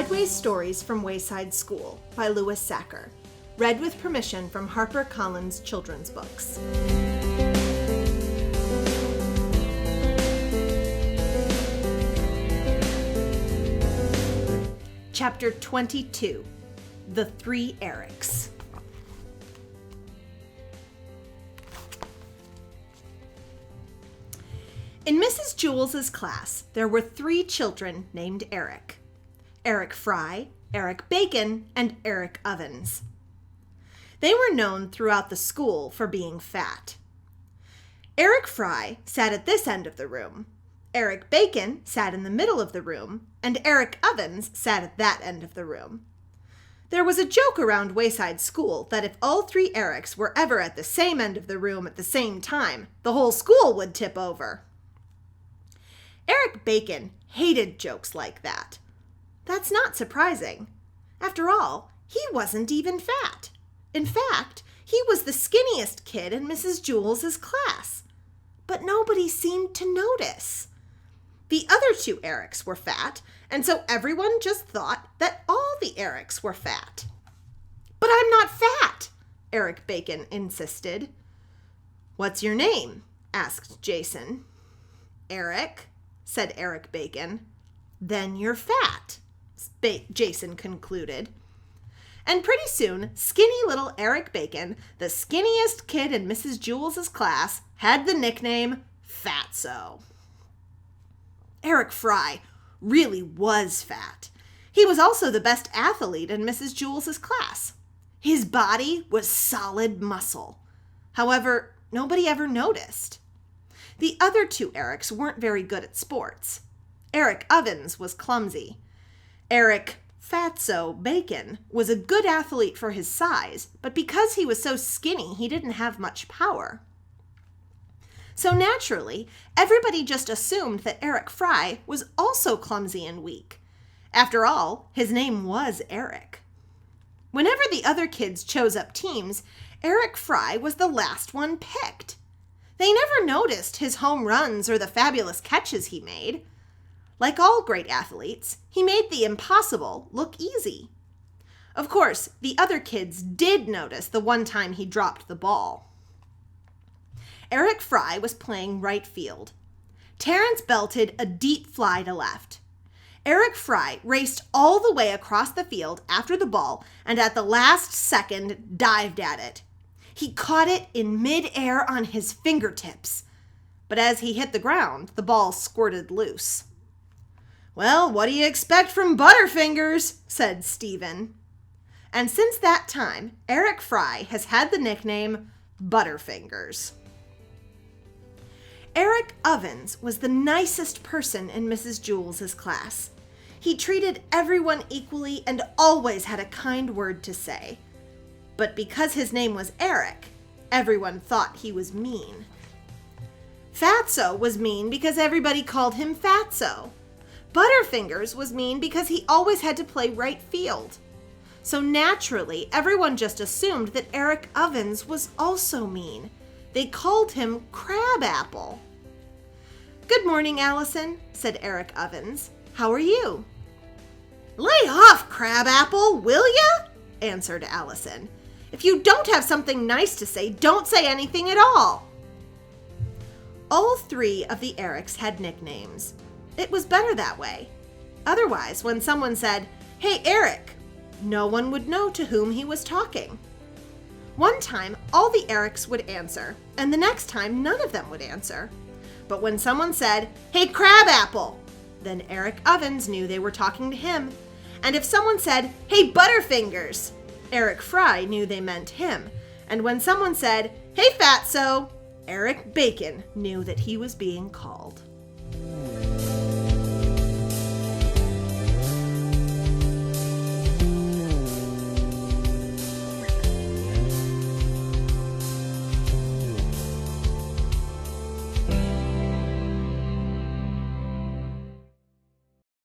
Sideways Stories from Wayside School by Louis Sachar. Read with permission from HarperCollins Children's Books. Chapter 22, The Three Erics. In Mrs. Jewels's class, there were 3 children named Eric. Eric Fry, Eric Bacon, and Eric Ovens. They were known throughout the school for being fat. Eric Fry sat at this end of the room. Eric Bacon sat in the middle of the room, and Eric Ovens sat at that end of the room. There was a joke around Wayside School that if all 3 Erics were ever at the same end of the room at the same time, the whole school would tip over. Eric Bacon hated jokes like that. That's not surprising. After all, he wasn't even fat. In fact, he was the skinniest kid in Mrs. Jewels's class. But nobody seemed to notice. The other 2 Erics were fat, and so everyone just thought that all the Erics were fat. "But I'm not fat," Eric Bacon insisted. "What's your name?" asked Jason. "Eric," said Eric Bacon. "Then you're fat," Jason concluded. And pretty soon, skinny little Eric Bacon, the skinniest kid in Mrs. Jewels's class, had the nickname Fatso. Eric Fry really was fat. He was also the best athlete in Mrs. Jewels's class. His body was solid muscle. However, nobody ever noticed. The other 2 Erics weren't very good at sports. Eric Ovens was clumsy. Eric Fatso Bacon was a good athlete for his size, but because he was so skinny, he didn't have much power. So naturally, everybody just assumed that Eric Fry was also clumsy and weak. After all, his name was Eric. Whenever the other kids chose up teams, Eric Fry was the last one picked. They never noticed his home runs or the fabulous catches he made. Like all great athletes, he made the impossible look easy. Of course, the other kids did notice the one time he dropped the ball. Eric Fry was playing right field. Terrence belted a deep fly to left. Eric Fry raced all the way across the field after the ball and at the last second dived at it. He caught it in mid-air on his fingertips. But as he hit the ground, the ball squirted loose. "Well, what do you expect from Butterfingers?" said Stephen. And since that time, Eric Fry has had the nickname Butterfingers. Eric Ovens was the nicest person in Mrs. Jewels's class. He treated everyone equally and always had a kind word to say. But because his name was Eric, everyone thought he was mean. Fatso was mean because everybody called him Fatso. Butterfingers was mean because he always had to play right field. So naturally, everyone just assumed that Eric Ovens was also mean. They called him Crabapple. "Good morning, Allison," said Eric Ovens. "How are you?" "Lay off, Crabapple, will ya?" answered Allison. "If you don't have something nice to say, don't say anything at all." All 3 of the Erics had nicknames. It was better that way. Otherwise, when someone said, "Hey, Eric," no one would know to whom he was talking. One time, all the Erics would answer, and the next time, none of them would answer. But when someone said, "Hey, Crabapple," then Eric Ovens knew they were talking to him. And if someone said, "Hey, Butterfingers," Eric Fry knew they meant him. And when someone said, "Hey, Fatso," Eric Bacon knew that he was being called.